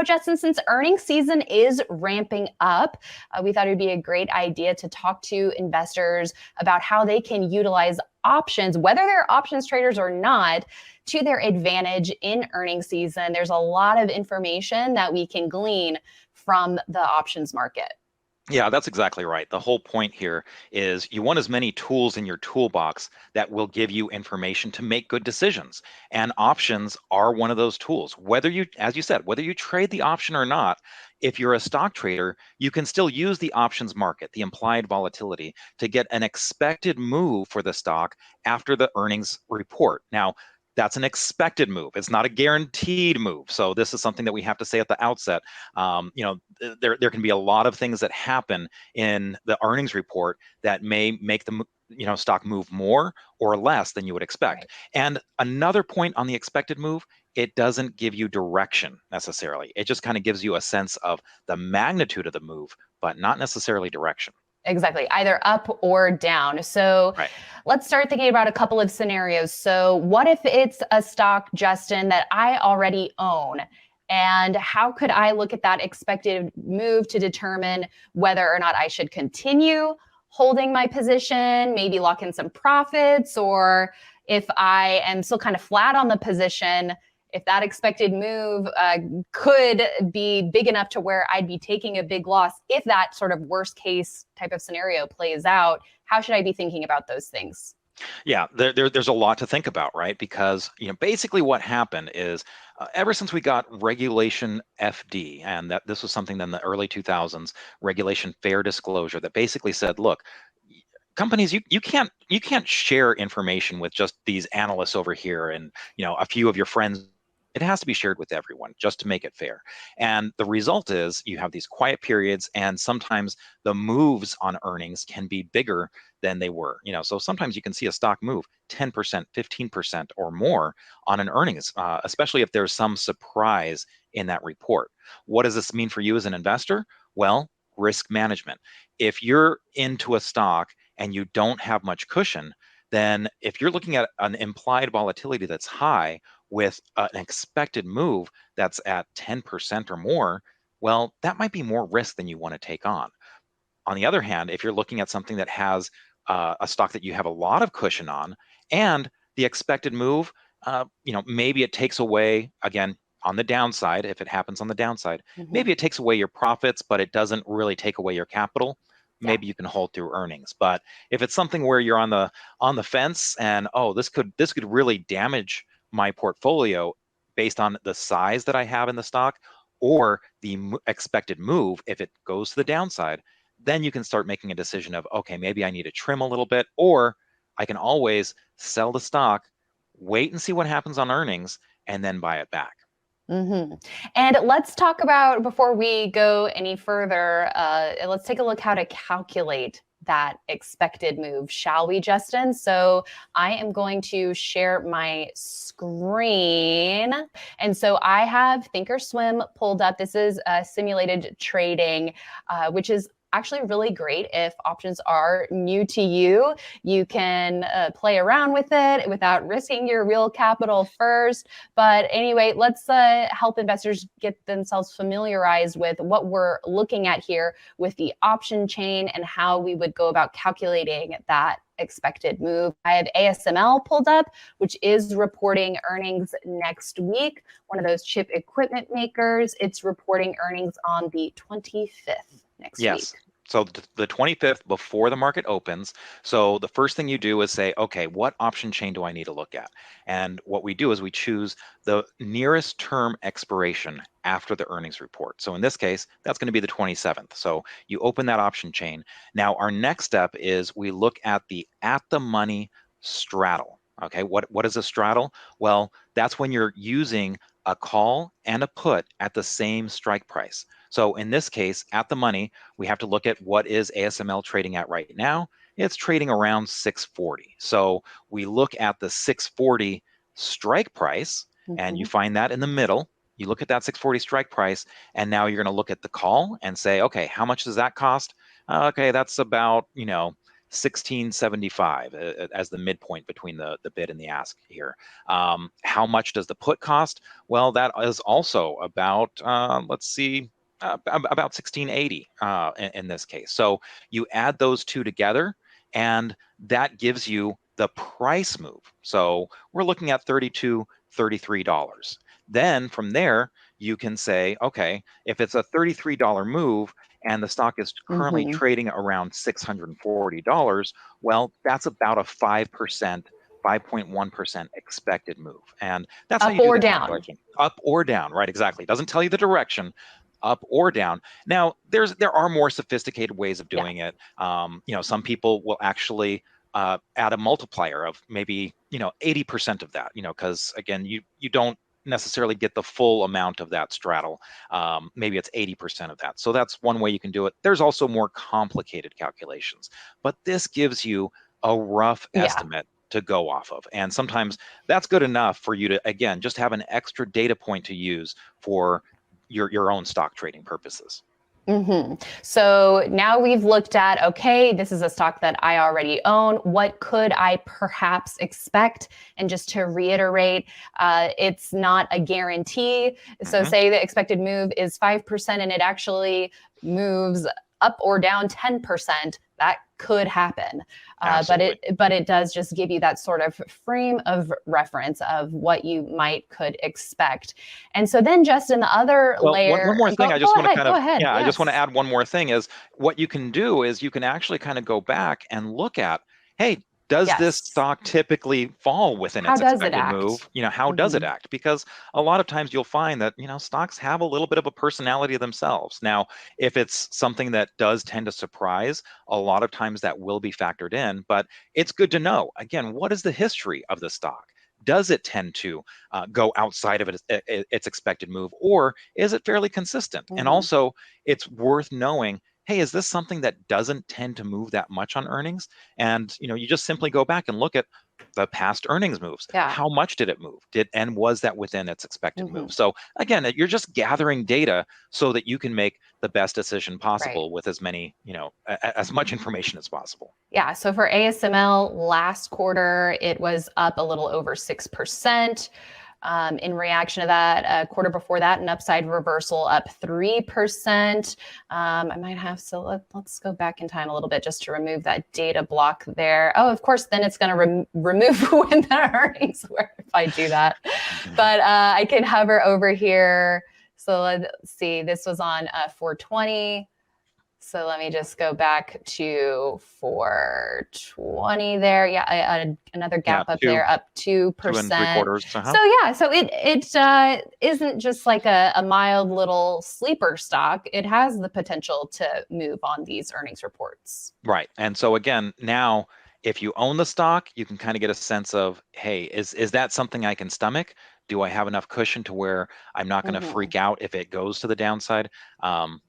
Justin, since earnings season is ramping up, we thought it would be a great idea to talk to investors about how they can utilize options, whether they're options traders or not, to their advantage in earnings season. There's a lot of information that we can glean from the options market. Yeah, that's exactly right. The whole point here is you want as many tools in your toolbox that will give you information to make good decisions. And options are one of those tools. Whether you, as you said, whether you trade the option or not, if you're a stock trader, you can still use the options market, the implied volatility, to get an expected move for the stock after the earnings report. Now, that's an expected move. It's not a guaranteed move. So this is something that we have to say at the outset. There can be a lot of things that happen in the earnings report that may make the stock move more or less than you would expect. Right. And another point on the expected move, it doesn't give you direction necessarily. It just kind of gives you a sense of the magnitude of the move, but not necessarily direction. Exactly, either up or down. So right. Let's start thinking about a couple of scenarios. So what if it's a stock, Justin, that I already own? And how could I look at that expected move to determine whether or not I should continue holding my position, maybe lock in some profits, or if I am still kind of flat on the position, if that expected move could be big enough to where I'd be taking a big loss, if that sort of worst case type of scenario plays out, how should I be thinking about those things? Yeah, there's a lot to think about, right? Because basically what happened is ever since we got Regulation FD, and that this was something in the early 2000s, Regulation Fair Disclosure, that basically said, look, companies, you can't share information with just these analysts over here and a few of your friends. It has to be shared with everyone just to make it fair. And the result is you have these quiet periods, and sometimes the moves on earnings can be bigger than they were. So sometimes you can see a stock move 10%, 15% or more on an earnings, especially if there's some surprise in that report. What does this mean for you as an investor? Well, risk management. If you're into a stock and you don't have much cushion, then if you're looking at an implied volatility that's high with an expected move that's at 10% or more, well, that might be more risk than you want to take on. On the other hand, if you're looking at something that has a stock that you have a lot of cushion on, and the expected move, maybe it takes away, again, on the downside, if it happens on the downside, maybe it takes away your profits, but it doesn't really take away your capital. Maybe you can hold through earnings. But if it's something where you're on the fence and this could really damage my portfolio based on the size that I have in the stock or the expected move, if it goes to the downside, then you can start making a decision of, okay, maybe I need to trim a little bit, or I can always sell the stock, wait and see what happens on earnings, and then buy it back. Mm-hmm. And let's talk about, before we go any further, let's take a look how to calculate that expected move, shall we, Justin? So I am going to share my screen. And so I have Thinkorswim pulled up. This is simulated trading, which is actually really great if options are new to you. You can play around with it without risking your real capital first. But anyway, let's help investors get themselves familiarized with what we're looking at here with the option chain and how we would go about calculating that expected move. I have ASML pulled up, which is reporting earnings next week. One of those chip equipment makers. It's reporting earnings on the 25th. Next week. So the 25th before the market opens. So the first thing you do is say, okay, what option chain do I need to look at? And what we do is we choose the nearest term expiration after the earnings report. So in this case, that's going to be the 27th. So you open that option chain. Now our next step is we look at the at-the-money straddle. Okay, what is a straddle? Well, that's when you're using a call and a put at the same strike price. So in this case, at the money, we have to look at what is ASML trading at right now. It's trading around 640. So we look at the 640 strike price, and you find that in the middle. You look at that 640 strike price, and now you're going to look at the call and say, okay, how much does that cost? Okay, that's about, 16.75 as the midpoint between the bid and the ask here. How much does the put cost? Well, that is also about, let's see, about 16.80 in this case. So you add those two together, and that gives you the price move. So we're looking at $32, $33. Then from there, you can say, okay, if it's a $33 move and the stock is currently trading around $640, well, that's about a 5%, 5.1% expected move. And that's how Up you do or the down. calculation. Up or down, right? Exactly. It doesn't tell you the direction, up or down. Now, there are more sophisticated ways of doing it. Some people will actually add a multiplier of maybe 80% of that, because again, you don't necessarily get the full amount of that straddle. Maybe it's 80% of that. So that's one way you can do it. There's also more complicated calculations, but this gives you a rough estimate to go off of. And sometimes that's good enough for you to, again, just have an extra data point to use for your own stock trading purposes. So now we've looked at, okay, this is a stock that I already own. What could I perhaps expect? And just to reiterate, it's not a guarantee. So say the expected move is 5% and it actually moves up or down 10%, that could happen. But it does just give you that sort of frame of reference of what you could expect. And so then just in the other layer, one more thing, I just want to I just want to add one more thing is what you can do is you can actually kind of go back and look at, hey, does this stock typically fall within its expected move? How does it act? Because a lot of times you'll find that, stocks have a little bit of a personality of themselves. Now, if it's something that does tend to surprise, a lot of times that will be factored in, but it's good to know, again, what is the history of the stock? Does it tend to go outside of its expected move, or is it fairly consistent? And also, it's worth knowing, hey, is this something that doesn't tend to move that much on earnings? And you just simply go back and look at the past earnings moves. How much did it move? And was that within its expected move? So again, you're just gathering data so that you can make the best decision possible with as many, as much information as possible. Yeah. So for ASML last quarter, it was up a little over 6%. In reaction to that, quarter before that, an upside reversal up 3%. I might have, so let's go back in time a little bit just to remove that data block there. Oh, of course, then it's going to remove when the earnings were if I do that. But I can hover over here. So let's see, this was on 420. So let me just go back to 420 there. Yeah, another gap up there, up 2%. 2 3/4. So it isn't just like a mild little sleeper stock. It has the potential to move on these earnings reports. Right. And so again, now if you own the stock, you can kind of get a sense of, hey, is that something I can stomach? Do I have enough cushion to where I'm not going to freak out if it goes to the downside?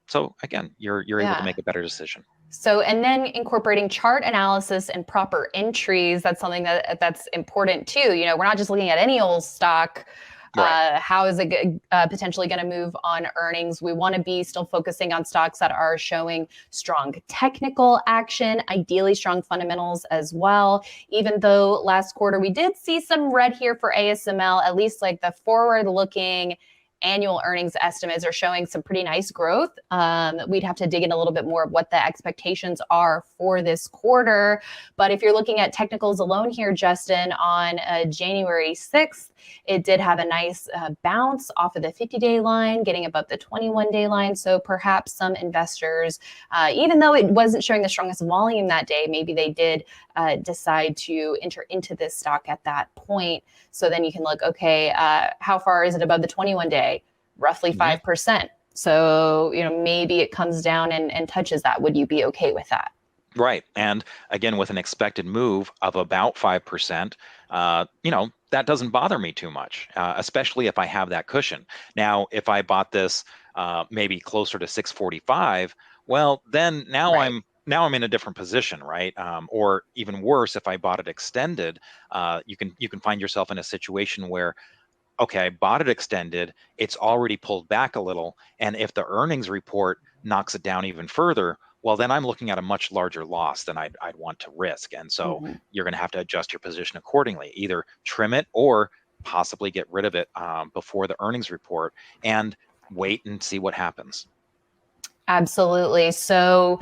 So again, you're able to make a better decision. So, and then incorporating chart analysis and proper entries, that's something that's important too. We're not just looking at any old stock. How is it potentially going to move on earnings? We want to be still focusing on stocks that are showing strong technical action, ideally strong fundamentals as well. Even though last quarter we did see some red here for ASML, at least like the forward-looking annual earnings estimates are showing some pretty nice growth. We'd have to dig in a little bit more of what the expectations are for this quarter. But if you're looking at technicals alone here, Justin, on January 6th, it did have a nice bounce off of the 50-day line, getting above the 21-day line. So perhaps some investors, even though it wasn't showing the strongest volume that day, maybe they did decide to enter into this stock at that point. So then you can look, okay, how far is it above the 21-day? Roughly 5%. So, maybe it comes down and touches that. Would you be okay with that? Right. And again, with an expected move of about 5%, that doesn't bother me too much, especially if I have that cushion. Now, if I bought this maybe closer to 645, well, then now I'm in a different position, right? Or even worse, if I bought it extended, you can find yourself in a situation where, okay, I bought it extended, it's already pulled back a little, and if the earnings report knocks it down even further, well, then I'm looking at a much larger loss than I'd want to risk. And so Mhm. you're going to have to adjust your position accordingly, either trim it or possibly get rid of it before the earnings report and wait and see what happens. Absolutely. So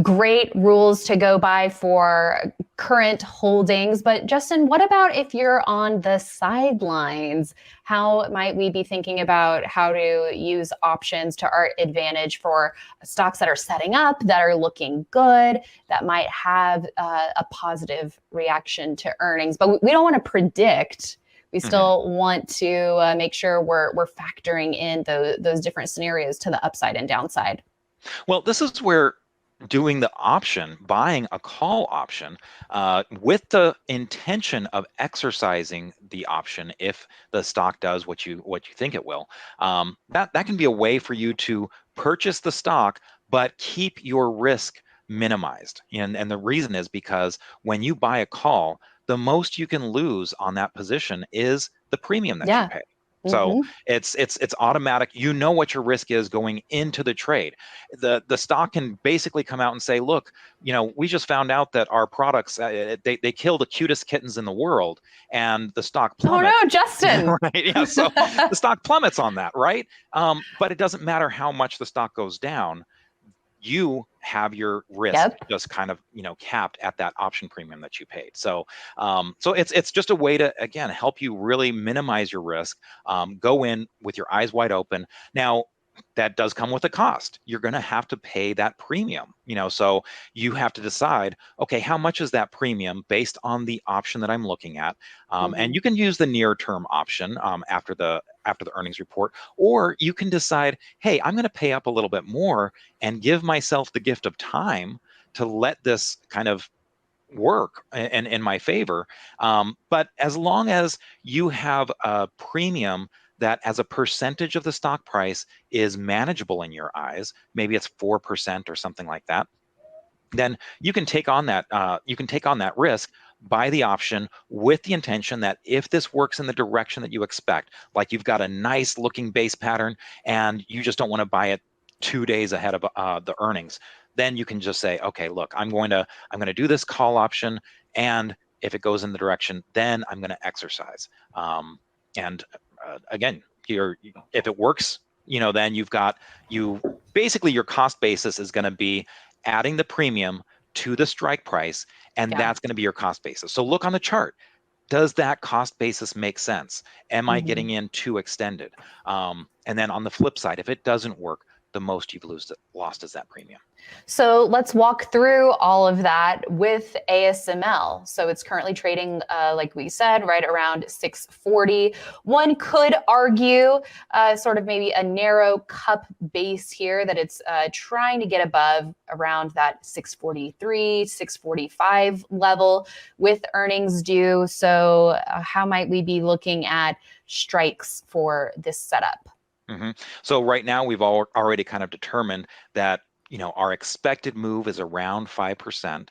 great rules to go by for current holdings. But Justin, what about if you're on the sidelines? How might we be thinking about how to use options to our advantage for stocks that are setting up, that are looking good, that might have a positive reaction to earnings? But we don't want to predict. We still want to make sure we're factoring in those different scenarios to the upside and downside. Well, this is where doing the option, buying a call option with the intention of exercising the option if the stock does what you think it will, that can be a way for you to purchase the stock but keep your risk minimized. And the reason is because when you buy a call, the most you can lose on that position is the premium that you Yeah. pay. So Hmm. it's automatic. You know what your risk is going into the trade. The stock can basically come out and say, look, we just found out that our products they kill the cutest kittens in the world, and the stock Oh plummets. no, Justin. Right? Yeah. So the stock plummets on that, right? But it doesn't matter how much the stock goes down. You have your risk Yep. just kind of capped at that option premium that you paid. So so it's just a way to, again, help you really minimize your risk. Go in with your eyes wide open. Now that does come with a cost. You're going to have to pay that premium, so you have to decide, okay, how much is that premium based on the option that I'm looking at. And you can use the near term option after the earnings report, or you can decide, hey, I'm going to pay up a little bit more and give myself the gift of time to let this kind of work and in my favor. But as long as you have a premium that as a percentage of the stock price is manageable in your eyes, maybe it's 4% or something like that, then you can take on that risk, buy the option with the intention that if this works in the direction that you expect, like you've got a nice looking base pattern and you just don't want to buy it 2 days ahead of the earnings, then you can just say, okay, look, I'm going to do this call option, and if it goes in the direction, then I'm going to exercise. And again, if it works, then you basically, your cost basis is going to be adding the premium to the strike price, and Yeah. that's going to be your cost basis. So look on the chart. Does that cost basis make sense? Am I Mhm. getting in too extended? And then on the flip side, if it doesn't work, the most you've lost is that premium. So let's walk through all of that with ASML. So it's currently trading, like we said, right around 640. One could argue sort of maybe a narrow cup base here, that it's trying to get above around that 643, 645 level with earnings due. So how might we be looking at strikes for this setup? So right now we've already kind of determined that our expected move is around 5%.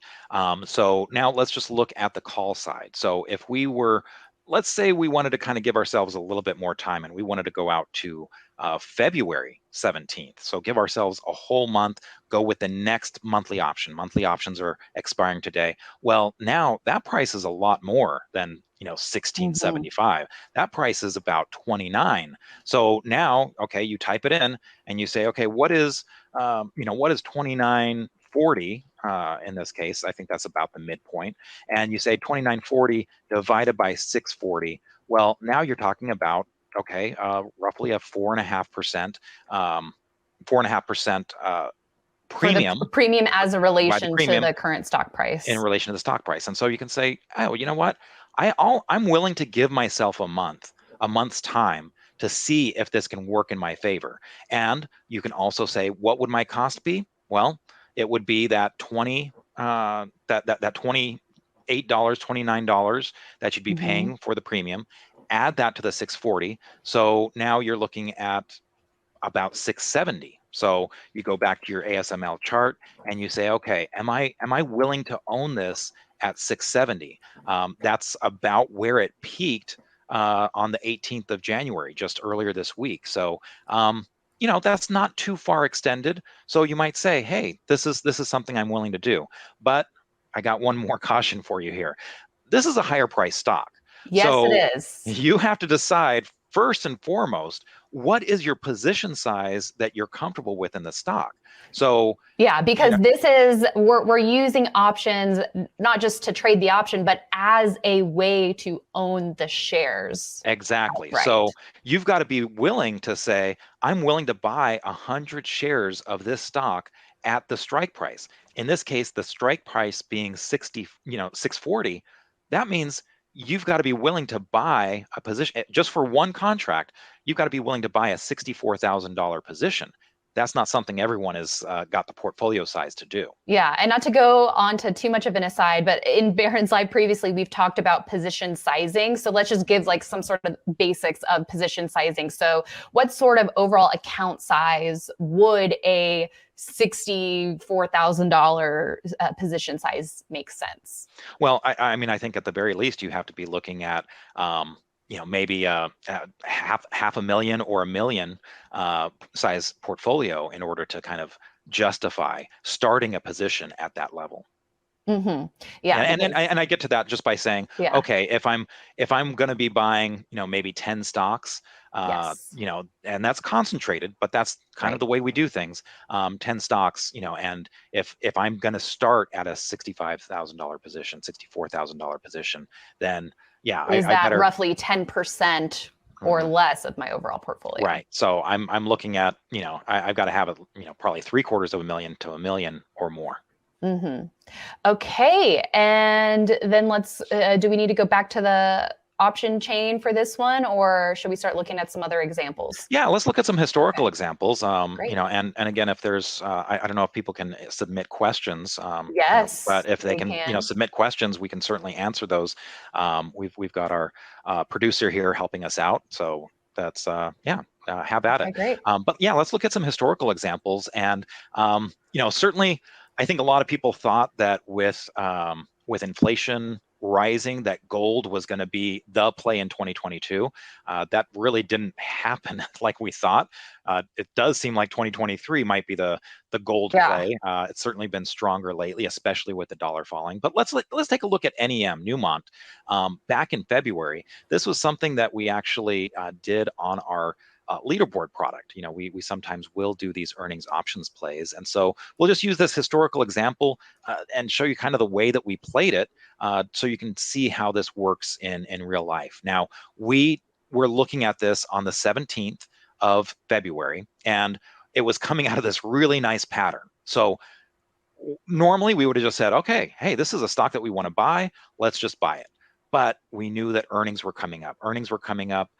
So now let's just look at the call side. So if let's say we wanted to kind of give ourselves a little bit more time, and we wanted to go out to February 17th. So give ourselves a whole month, go with the next monthly option. Monthly options are expiring today. Well, now that price is a lot more than 1675. That price is about 29. So now, okay, you type it in and you say, okay, what is 2940 in this case? I think that's about the midpoint. And you say 2940 divided by 640. Well, now you're talking about, okay, roughly a 4.5%, 4.5% For the premium premium as a by the relation to premium the current stock in price. relation to the stock price. And so you can say, oh, you know what? I'm willing to give myself a month's time to see if this can work in my favor. And you can also say, what would my cost be? Well, it would be that that $28, $29 that you'd be Mhm. paying for the premium. Add that to the 640. So now you're looking at about 670. So you go back to your ASML chart and you say, okay, am I willing to own this at 670? That's about where it peaked on the 18th of January, just earlier this week. So that's not too far extended. So you might say, hey, this is something I'm willing to do. But I got one more caution for you here. This is a higher price stock. Yes, So it is. you have to decide first and foremost, what is your position size that you're comfortable with in the stock? So, Yeah, you because know, we're using options not just to trade the option, but as a way to own the shares exactly. outright. So you've got to be willing to say, I'm willing to buy 100 shares of this stock at the strike price. In this case, the strike price being 640, that means you've got to be willing to buy a position just for one contract. You've got to be willing to buy a $64,000 position. That's not something everyone has got the portfolio size to do. Yeah, and not to go on to too much of an aside, but in Barron's Live previously, we've talked about position sizing. So let's just give like some sort of basics of position sizing. So what sort of overall account size would a $64,000 position size make sense? Well, I mean, I think at the very least you have to be looking at, maybe half a million or a million size portfolio in order to kind of justify starting a position at that level. Mm-hmm. Yeah, Yeah, and because I get to that just by saying, yeah, okay, if I'm going to be buying, maybe 10 stocks, yes, and that's concentrated, but that's kind of right. the way we do things. 10 stocks, and if I'm going to start at a $65,000 position, $64,000 position, then yeah, Is I that better. roughly 10% or Mhm. less of my overall portfolio? Right. So I'm looking at, I've got to have it, probably three-quarters of a million to a million or more. Mm-hmm. Okay, and then do we need to go back to the option chain for this one, or should we start looking at some other examples? Yeah, let's look at some historical Okay, examples. great. And again, if there's, I don't know if people can submit questions, Yes, but if they they can, can. submit questions, we can certainly answer those. We've got our producer here helping us out, so that's yeah, have at it. Okay, great. But yeah, let's look at some historical examples, and certainly, I think a lot of people thought that with inflation rising, that gold was going to be the play in 2022. That really didn't happen like we thought. It does seem like 2023 might be the gold Yeah. play. It's certainly been stronger lately, especially with the dollar falling. But let's take a look at NEM Newmont. Back in February, this was something that we actually did on our leaderboard product. We sometimes will do these earnings options plays, and so we'll just use this historical example and show you kind of the way that we played it, so you can see how this works in real life. Now, we were looking at this on the 17th of February, and it was coming out of this really nice pattern. So normally we would have just said, okay, hey, this is a stock that we want to buy. Let's just buy it. But we knew that earnings were coming up. Earnings were coming up.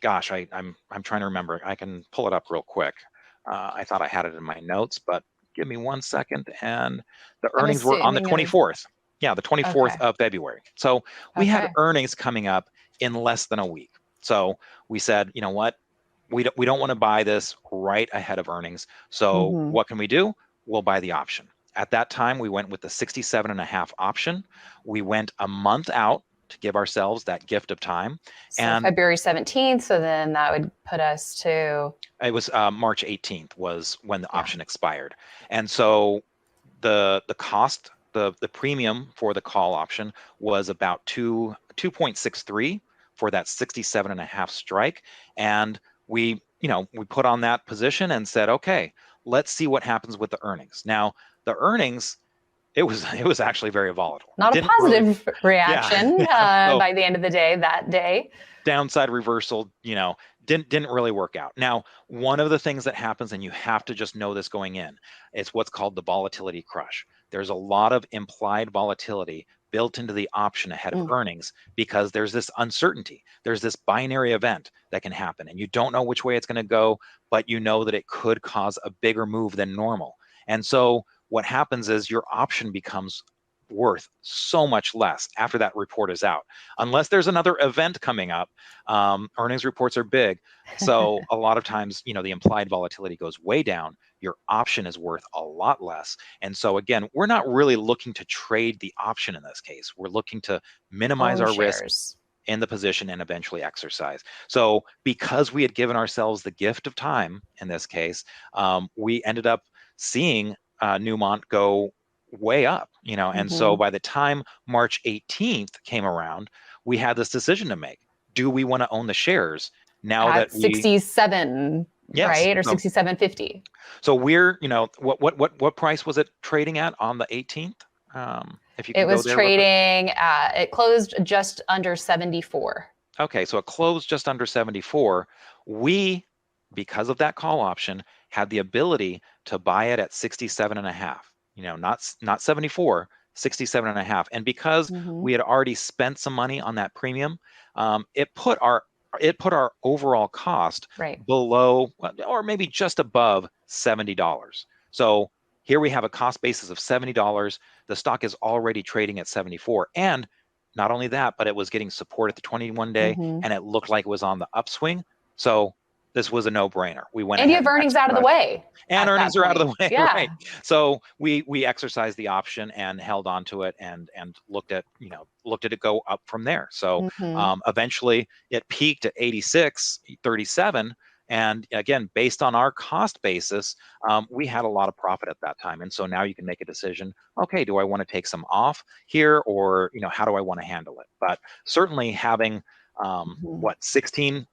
Gosh, I'm trying to remember. I can pull it up real quick. I thought I had it in my notes, but give me 1 second. And the I'm earnings were on the assuming it was 24th. Yeah, the 24th okay. of February. So we had Okay. earnings coming up in less than a week. So we said, you know what? We don't want to buy this right ahead of earnings. So Mm-hmm. what can we do? We'll buy the option. At that time, we went with the 67.5 option. We went a month out to give ourselves that gift of time. So And February 17th. So then that would put us to, it was March 18th was when the yeah. option expired. And so the cost, the premium for the call option was about 2.63 for that 67.5 strike. And we put on that position and said, okay, let's see what happens with the earnings. Now, the earnings, it was actually very volatile. Not a Didn't really, positive yeah. reaction So by the end of the day that day. downside reversal, didn't really work out. Now, one of the things that happens, and you have to just know this going in, it's what's called the volatility crush. There's a lot of implied volatility built into the option ahead of Mm. earnings because there's this uncertainty. There's this binary event that can happen, and you don't know which way it's going to go, but you know that it could cause a bigger move than normal. And so what happens is your option becomes worth so much less after that report is out, unless there's another event coming up. Earnings reports are big, so a lot of times, the implied volatility goes way down. Your option is worth a lot less, and so again, we're not really looking to trade the option in this case. We're looking to minimize Own our risk shares. in the position and eventually exercise. So because we had given ourselves the gift of time in this case, we ended up seeing Newmont go way up, and so by the time March 18th came around, we had this decision to make. Do we want to own the shares now that At 67, yes, right? Or 67.50. so we're, what price was it trading at on the 18th? If you can It go was there. trading it closed just under 74. Okay, so it closed just under 74. We, because of that call option, had the ability to buy it at 67 and a half. Not 74, 67 and a half. And because we had already spent some money on that premium, it put our overall cost below, or maybe just above $70. So here we have a cost basis of $70. The stock is already trading at 74. And not only that, but it was getting support at the 21-day, and it looked like it was on the upswing. So this was a no-brainer. We went and ahead you have earnings out of the way. And earnings are out of the way, yeah. right? So we exercised the option and held on to it and looked at it go up from there. So eventually it peaked at 86.37. And again, based on our cost basis, we had a lot of profit at that time. And so now you can make a decision. Okay, do I want to take some off here, or how do I want to handle it? But certainly having 16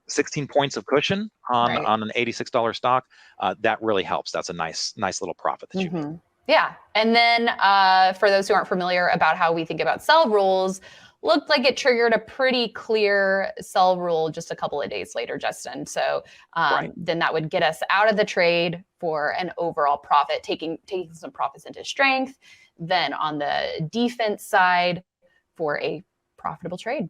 points of cushion on an $86 stock, that really helps. That's a nice little profit that you make. Yeah. And then for those who aren't familiar about how we think about sell rules, looked like it triggered a pretty clear sell rule just a couple of days later, Justin. So then that would get us out of the trade for an overall profit, taking some profits into strength. Then on the defense side for a profitable trade.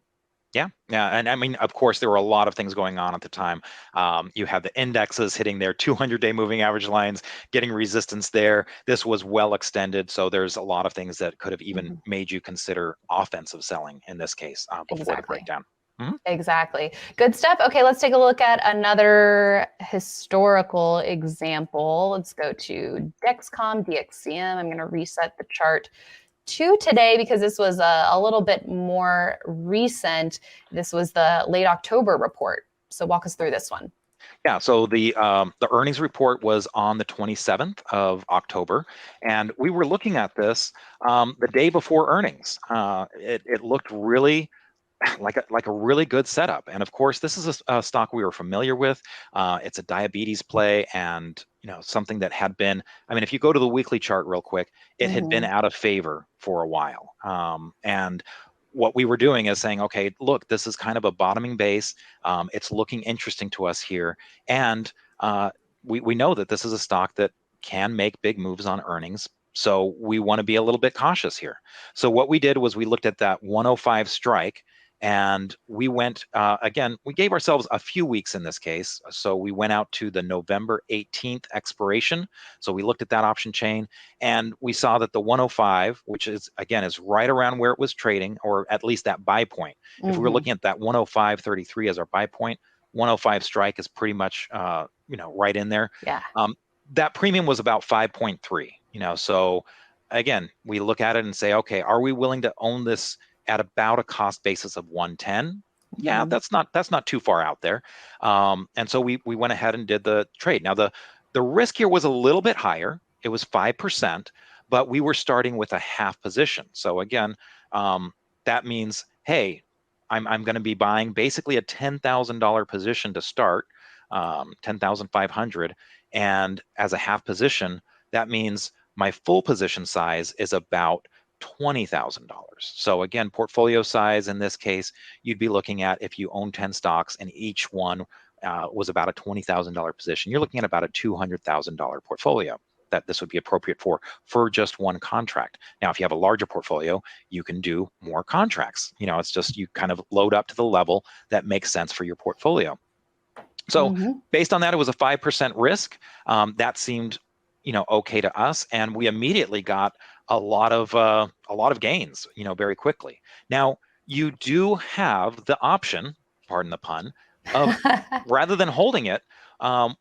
Yeah. And I mean, of course, there were a lot of things going on at the time. You had the indexes hitting their 200-day moving average lines, getting resistance there. This was well extended. So there's a lot of things that could have even made you consider offensive selling in this case before the breakdown. Exactly. Good stuff. Okay, let's take a look at another historical example. Let's go to Dexcom, DXCM. I'm going to reset the chart to today because this was a little bit more recent. This was the late October report. So walk us through this one. Yeah, so the earnings report was on the 27th of October, and we were looking at this the day before earnings. It looked really like a really good setup. And of course, this is a stock we were familiar with. It's a diabetes play, and something that had been, I mean, if you go to the weekly chart real quick, it had been out of favor for a while. And what we were doing is saying, okay, look, this is kind of a bottoming base. It's looking interesting to us here. And we know that this is a stock that can make big moves on earnings. So we want to be a little bit cautious here. So what we did was we looked at that 105 strike, and we went, again, we gave ourselves a few weeks in this case. So we went out to the November 18th expiration. So we looked at that option chain, and we saw that the 105, which is, again, is right around where it was trading, or at least that buy point. If we were looking at that 105.33 as our buy point, 105 strike is pretty much, right in there. Yeah. That premium was about 5.3, so again, we look at it and say, okay, are we willing to own this at about a cost basis of 110? Yeah, that's not too far out there. And so we went ahead and did the trade. Now the risk here was a little bit higher. It was 5%, but we were starting with a half position. So again, that means, hey, I'm going to be buying basically a $10,000 position to start, 10,500, and as a half position, that means my full position size is about $20,000. So again, portfolio size in this case, you'd be looking at, if you own 10 stocks and each one was about a $20,000 position, you're looking at about a $200,000 portfolio that this would be appropriate for just one contract. Now, if you have a larger portfolio, you can do more contracts. It's just you kind of load up to the level that makes sense for your portfolio. So based on that, it was a 5% risk. That seemed, okay to us, and we immediately got a lot of gains, very quickly. Now, you do have the option, pardon the pun, of rather than holding it,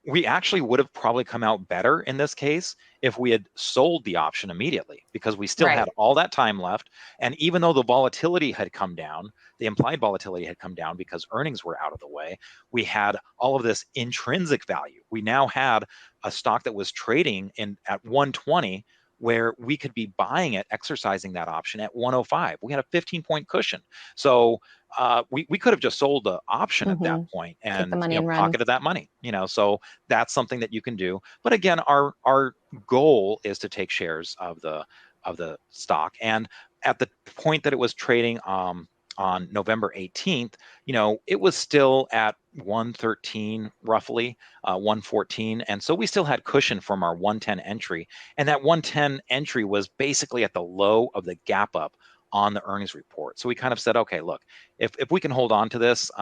we actually would have probably come out better in this case if we had sold the option immediately, because we still had Right. all that time left. And even though the volatility had come down, the implied volatility had come down because earnings were out of the way, we had all of this intrinsic value. We now had a stock that was trading at 120, where we could be buying it, exercising that option at 105. We had a 15-point cushion. So we could have just sold the option at that point Take the and money and run. pocketed that money. So that's something that you can do. But again, our goal is to take shares of the stock. And at the point that it was trading on November 18th, it was still at 113 roughly, 114, and so we still had cushion from our 110 entry, and that 110 entry was basically at the low of the gap up on the earnings report. So we kind of said, okay, look, if we can hold on to this,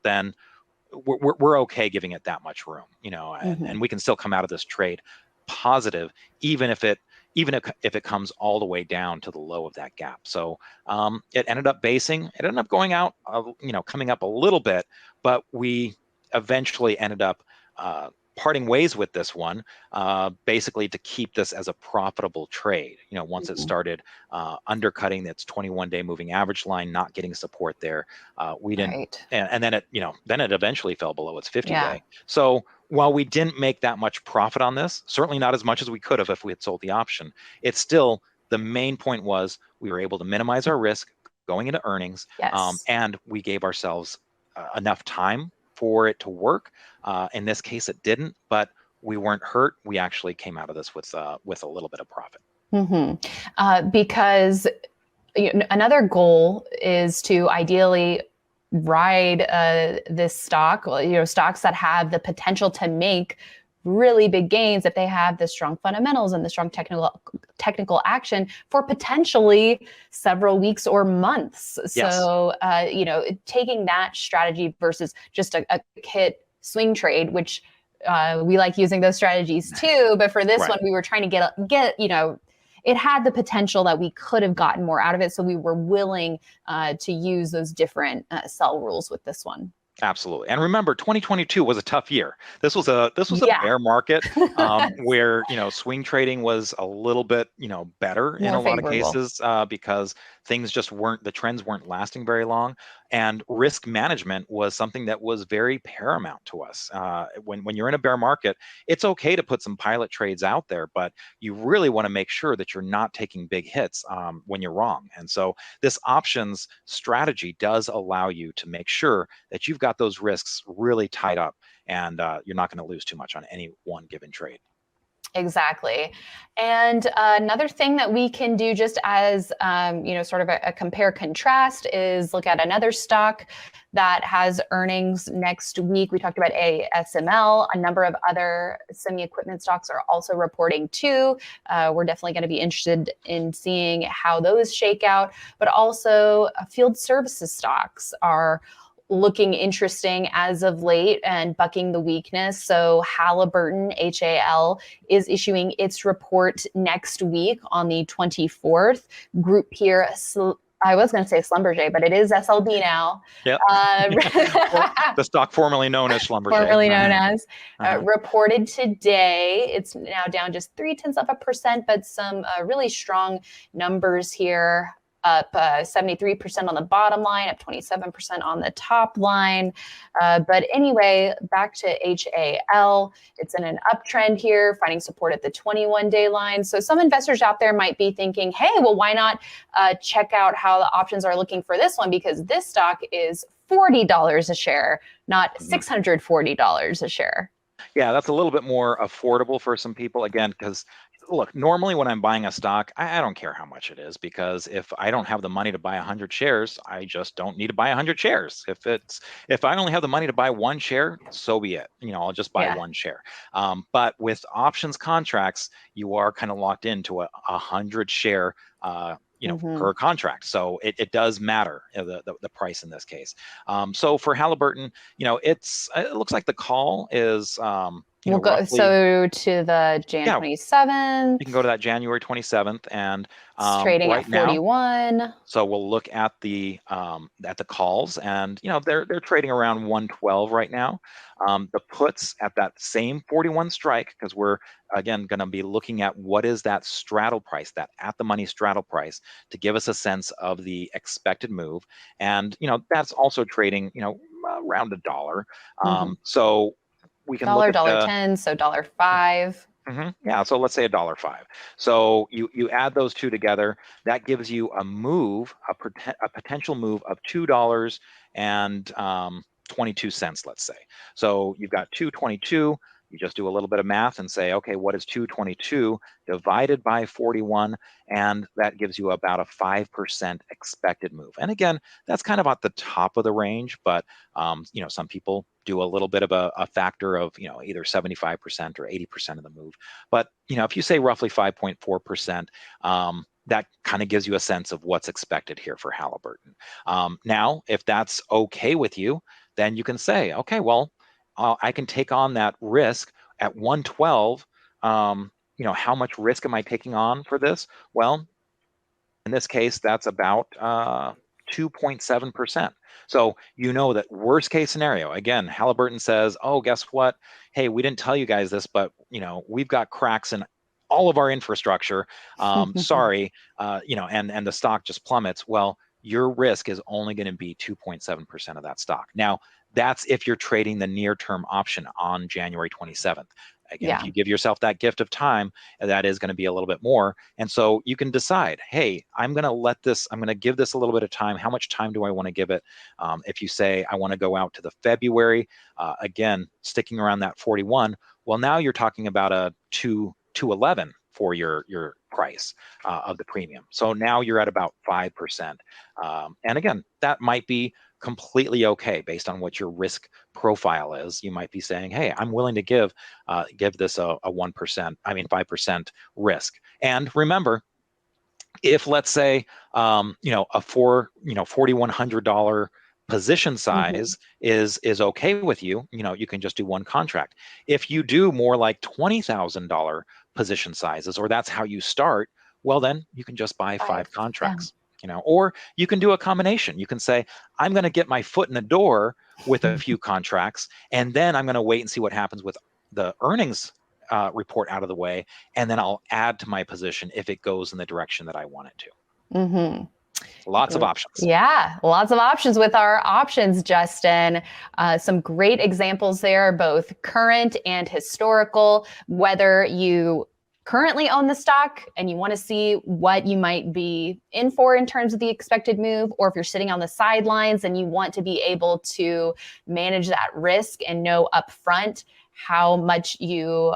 then we're okay giving it that much room, and we can still come out of this trade positive, even if it comes all the way down to the low of that gap. So it ended up going out, coming up a little bit, but we eventually ended up parting ways with this one, basically to keep this as a profitable trade. Once it started undercutting its 21-day moving average line, not getting support there, we didn't. Right. And then it eventually fell below its 50-day. Yeah. So while we didn't make that much profit on this, certainly not as much as we could have if we had sold the option, it's still, the main point was we were able to minimize our risk going into earnings, Yes. and we gave ourselves enough time for it to work. In this case, it didn't, but we weren't hurt. We actually came out of this with a little bit of profit. Because another goal is to ideally ride this stock, stocks that have the potential to make really big gains if they have the strong fundamentals and the strong technical action for potentially several weeks or months. Yes. So, taking that strategy versus just a hit swing trade, which we like using those strategies too. But for this one, we were trying to get, it had the potential that we could have gotten more out of it. So we were willing to use those different sell rules with this one. Absolutely. And remember, 2022 was a tough year. This was a bear market where, swing trading was a little bit, better in a lot of cases because things just the trends weren't lasting very long. And risk management was something that was very paramount to us. When you're in a bear market, it's okay to put some pilot trades out there, but you really want to make sure that you're not taking big hits when you're wrong. And so this options strategy does allow you to make sure that you've got those risks really tied up, and you're not going to lose too much on any one given trade. Exactly. And another thing that we can do just as, sort of a compare contrast is look at another stock that has earnings next week. We talked about ASML. A number of other semi-equipment stocks are also reporting too. We're definitely going to be interested in seeing how those shake out, but also field services stocks are looking interesting as of late and bucking the weakness. So Halliburton, HAL, is issuing its report next week on the 24th. Group here, I was going to say Schlumberger, but it is SLB now. Yep. The stock formerly known as Schlumberger. Formerly known as. Reported today. It's now down just 0.3%, but some really strong numbers here. Up 73% on the bottom line, up 27% on the top line. But anyway, back to HAL. It's in an uptrend here, finding support at the 21-day line. So some investors out there might be thinking, hey, well, why not check out how the options are looking for this one? Because this stock is $40 a share, not $640 a share. Yeah, that's a little bit more affordable for some people, again, because look, normally when I'm buying a stock, I don't care how much it is, because if I don't have the money to buy 100 shares, I just don't need to buy 100 shares. If I only have the money to buy one share, so be it. I'll just buy one share. But with options contracts, you are kind of locked into a 100 share per contract. So it does matter, the price in this case. So for Halliburton, it looks like the call is We'll go roughly, so to the Jan yeah, 27th. you can go to that January 27th, and It's trading at right now, 41. so we'll look at the calls, and they're trading around 112 right now. The puts at that same 41 strike, because we're again going to be looking at what is that straddle price, that at the money straddle price, to give us a sense of the expected move. And that's also trading around $1. So we can look Dollar, at dollar the 10, so $1.05. Yeah, so let's say $1.05. So you add those two together, that gives you a move, a potential move of $2.22, let's say. So you've got 222. You just do a little bit of math and say, okay, what is 222 divided by 41? And that gives you about a 5% expected move. And again, that's kind of at the top of the range, but some people do a little bit of a factor of either 75% or 80% of the move. But if you say roughly 5.4%, that kind of gives you a sense of what's expected here for Halliburton. Now, if that's okay with you, then you can say, okay, well, I can take on that risk at 112. How much risk am I taking on for this? Well, in this case, that's about 2.7%. So that worst case scenario, again, Halliburton says, oh, guess what? Hey, we didn't tell you guys this, but we've got cracks in all of our infrastructure. Sorry, and the stock just plummets. Well, your risk is only going to be 2.7% of that stock. Now, that's if you're trading the near-term option on January 27th. Again, if you give yourself that gift of time, that is going to be a little bit more. And so you can decide, hey, I'm going to give this a little bit of time. How much time do I want to give it? If you say, I want to go out to the February, again, sticking around that 41, well, now you're talking about a 211 for your price of the premium. So now you're at about 5%. And again, that might be completely okay based on what your risk profile is. You might be saying, hey, I'm willing to give this a 1%, 5% risk. And remember, if let's say a $4,100 position size is okay with you, you can just do one contract. If you do more like $20,000 position sizes, or that's how you start, well, then you can just buy 5 contracts. Or you can do a combination. You can say, I'm going to get my foot in the door with a few contracts, and then I'm going to wait and see what happens with the earnings report out of the way, and then I'll add to my position if it goes in the direction that I want it to. Lots of options. Yeah, lots of options with our options, Justin. Some great examples there, both current and historical, whether you currently own the stock and you want to see what you might be in for in terms of the expected move, or if you're sitting on the sidelines and you want to be able to manage that risk and know upfront how much you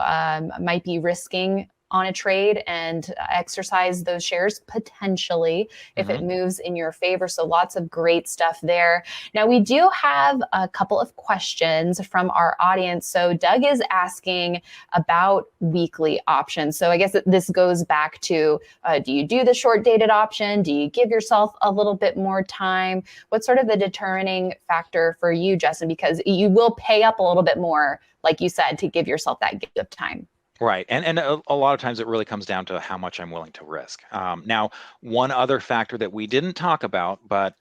might be risking on a trade and exercise those shares potentially if it moves in your favor. So lots of great stuff there. Now we do have a couple of questions from our audience. So Doug is asking about weekly options. So I guess this goes back to, do you do the short dated option? Do you give yourself a little bit more time? What's sort of the determining factor for you, Justin? Because you will pay up a little bit more, like you said, to give yourself that gift of time. Right. And a lot of times it really comes down to how much I'm willing to risk. Now, one other factor that we didn't talk about, but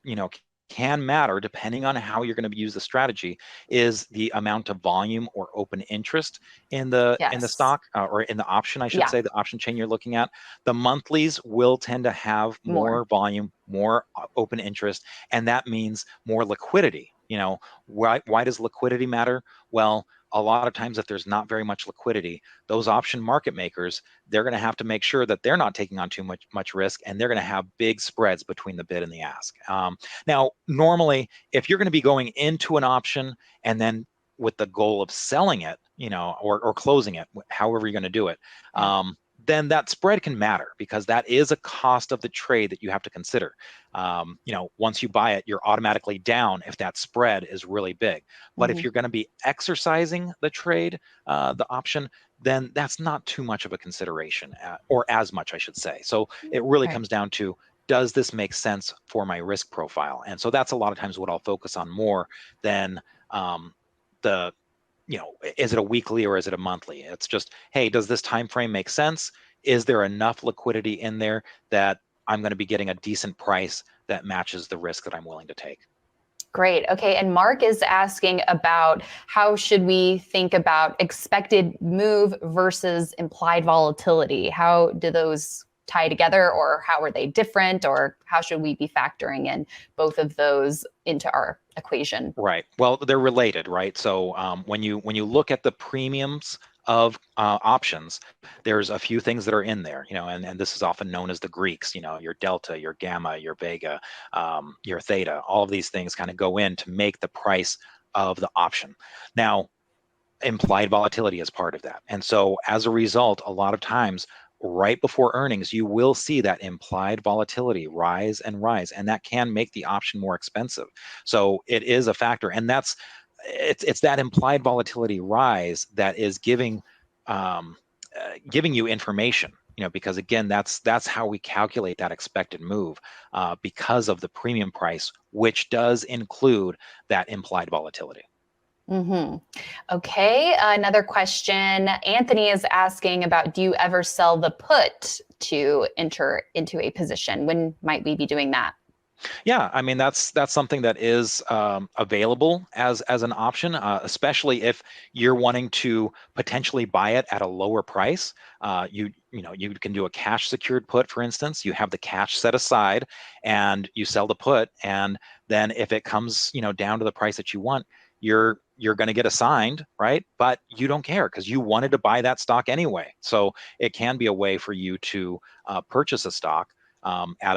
can matter depending on how you're going to use the strategy, is the amount of volume or open interest in the stock, or in the option, I should say, the option chain you're looking at. The monthlies will tend to have more volume, more open interest, and that means more liquidity. Why does liquidity matter? Well, a lot of times if there's not very much liquidity, those option market makers, they're going to have to make sure that they're not taking on too much risk, and they're going to have big spreads between the bid and the ask. Now, normally, if you're going to be going into an option and then with the goal of selling it, or closing it, however you're going to do it, then that spread can matter, because that is a cost of the trade that you have to consider. Once you buy it, you're automatically down if that spread is really big. But if you're going to be exercising the trade, the option, then that's not too much of a consideration, or as much, I should say. So it really comes down to, does this make sense for my risk profile? And so that's a lot of times what I'll focus on more than the is it a weekly or is it a monthly? It's just, hey, does this time frame make sense? Is there enough liquidity in there that I'm going to be getting a decent price that matches the risk that I'm willing to take? Great. Okay. And Mark is asking about how should we think about expected move versus implied volatility? How do those tie together, or how are they different, or how should we be factoring in both of those into our equation? Right. Well, they're related, right? So when you look at the premiums of options, there's a few things that are in there, and this is often known as the Greeks, your delta, your gamma, your vega, your theta. All of these things kind of go in to make the price of the option. Now, implied volatility is part of that. And so as a result, a lot of times right before earnings, you will see that implied volatility rise, and that can make the option more expensive. So it is a factor, and it's that implied volatility rise that is giving you information, because again, that's how we calculate that expected move, because of the premium price, which does include that implied volatility. Mm-hmm. Okay, another question. Anthony is asking about, do you ever sell the put to enter into a position? When might we be doing that? Yeah, I mean that's something that is available as an option, especially if you're wanting to potentially buy it at a lower price. You can do a cash secured put, for instance. You have the cash set aside, and you sell the put, and then if it comes down to the price that you want, you're going to get assigned, right? But you don't care because you wanted to buy that stock anyway. So it can be a way for you to purchase a stock at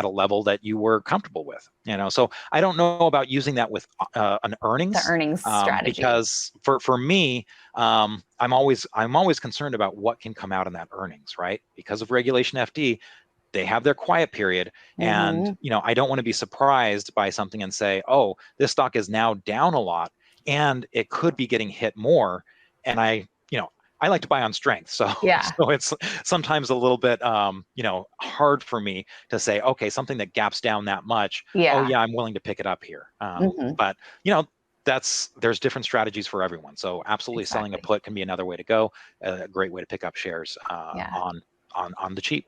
a level that you were comfortable with. So I don't know about using that with an The earnings, earnings strategy. because for me, I'm always concerned about what can come out in that earnings, right? Because of Regulation FD, they have their quiet period, and I don't want to be surprised by something and say, oh, this stock is now down a lot and it could be getting hit more, and I like to buy on strength, so Yeah. so it's sometimes a little bit hard for me to say, okay, something that gaps down that much, oh Yeah. yeah, I'm willing to pick it up here. Mm-hmm. But there's different strategies for everyone, so absolutely selling a Exactly. put can be another way to go, a great way to pick up shares Yeah. on the cheap.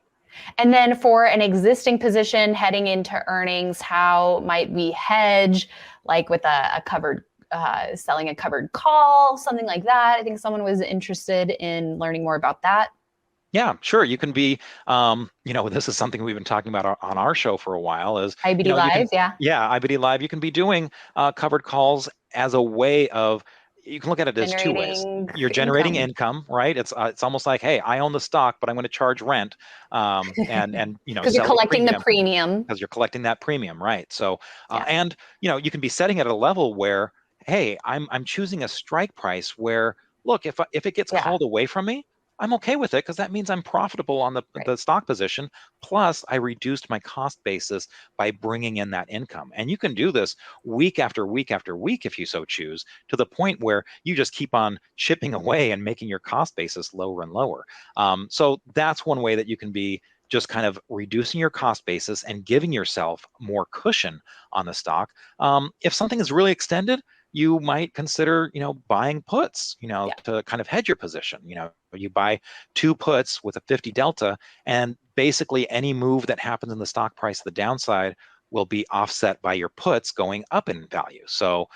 And then for an existing position heading into earnings, how might we hedge, like with a covered, selling a covered call, something like that? I think someone was interested in learning more about that. Yeah, sure. You can be, this is something we've been talking about on our show for a while is, IBD you can, Live, yeah. yeah, IBD Live, you can be doing covered calls as a way of, you can look at it as two ways. Generating You're generating income. income, right? It's almost like, hey, I own the stock, but I'm going to charge rent, and Because you're sell the collecting the premium premium. because you're collecting that premium, right? So, Yeah. and you can be setting it at a level where, hey, I'm choosing a strike price where, look, if it gets Yeah. called away from me, I'm okay with it because that means I'm profitable on Right. the stock position. Plus, I reduced my cost basis by bringing in that income. And you can do this week after week after week if you so choose, to the point where you just keep on chipping away and making your cost basis lower and lower. So that's one way that you can be just kind of reducing your cost basis and giving yourself more cushion on the stock. If something is really extended, you might consider, buying puts, Yeah. to kind of hedge your position. You buy 2 puts with a 50 delta, and basically any move that happens in the stock price to the downside will be offset by your puts going up in value. So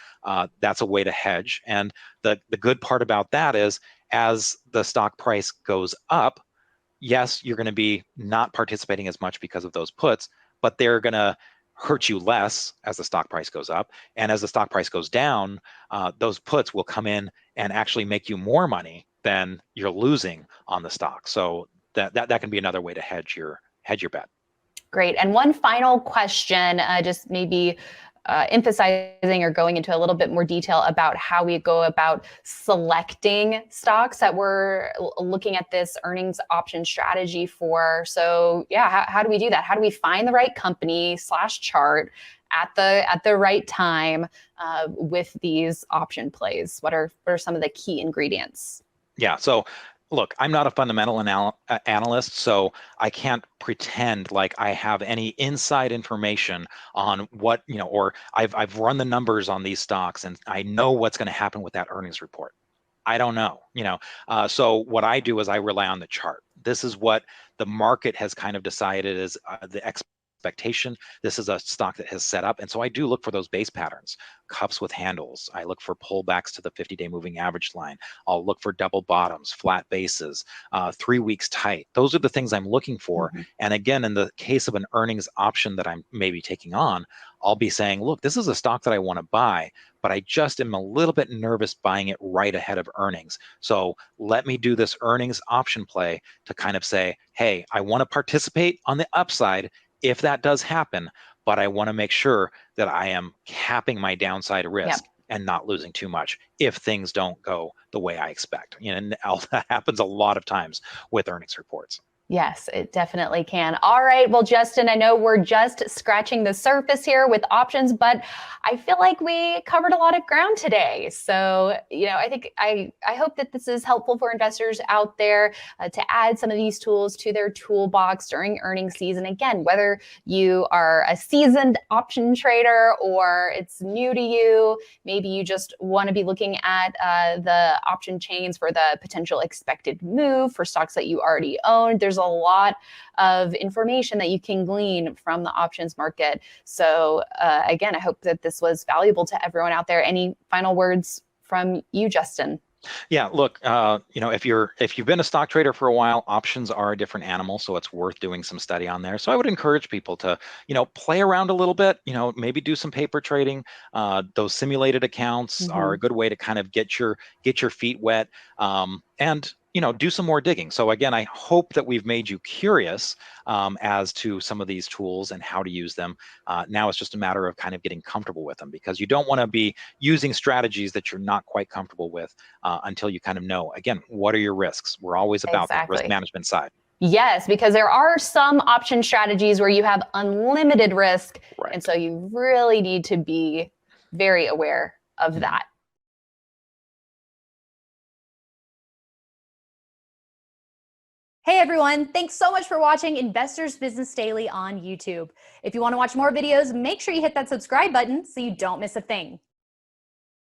that's a way to hedge. And the good part about that is, as the stock price goes up, yes, you're going to be not participating as much because of those puts, but they're going to hurt you less as the stock price goes up. And as the stock price goes down, those puts will come in and actually make you more money than you're losing on the stock. So that can be another way to hedge your bet. Great. And one final question, just maybe emphasizing or going into a little bit more detail about how we go about selecting stocks that we're looking at this earnings option strategy for. So yeah, how do we do that? How do we find the right company / chart at the right time with these option plays? What are some of the key ingredients? Yeah. So look, I'm not a fundamental analyst, so I can't pretend like I have any inside information on or I've run the numbers on these stocks and I know what's going to happen with that earnings report. I don't know, so what I do is I rely on the chart. This is what the market has kind of decided is the expectation. This is a stock that has set up. And so I do look for those base patterns, cups with handles. I look for pullbacks to the 50-day moving average line. I'll look for double bottoms, flat bases, 3 weeks tight. Those are the things I'm looking for. And again, in the case of an earnings option that I'm maybe taking on, I'll be saying, look, this is a stock that I want to buy, but I just am a little bit nervous buying it right ahead of earnings. So let me do this earnings option play to kind of say, hey, I want to participate on the upside if that does happen, but I want to make sure that I am capping my downside risk and not losing too much if things don't go the way I expect. And that happens a lot of times with earnings reports. Yes, it definitely can. All right. Well, Justin, I know we're just scratching the surface here with options, but I feel like we covered a lot of ground today. So, I think I hope that this is helpful for investors out there to add some of these tools to their toolbox during earnings season. Again, whether you are a seasoned option trader or it's new to you, maybe you just want to be looking at the option chains for the potential expected move for stocks that you already own. There's a lot of information that you can glean from the options market. So again, I hope that this was valuable to everyone out there. Any final words from you, Justin? Yeah, look, if you've been a stock trader for a while, options are a different animal, so it's worth doing some study on there. So I would encourage people to, play around a little bit, maybe do some paper trading. Those simulated accounts are a good way to kind of get your feet wet, and do some more digging. So again, I hope that we've made you curious as to some of these tools and how to use them. Now it's just a matter of kind of getting comfortable with them, because you don't want to be using strategies that you're not quite comfortable with until you kind of know, again, what are your risks? We're always about the risk management side. Yes, because there are some option strategies where you have unlimited risk. Right. And so you really need to be very aware of that. Hey everyone, thanks so much for watching Investors Business Daily on YouTube. If you want to watch more videos, make sure you hit that subscribe button so you don't miss a thing.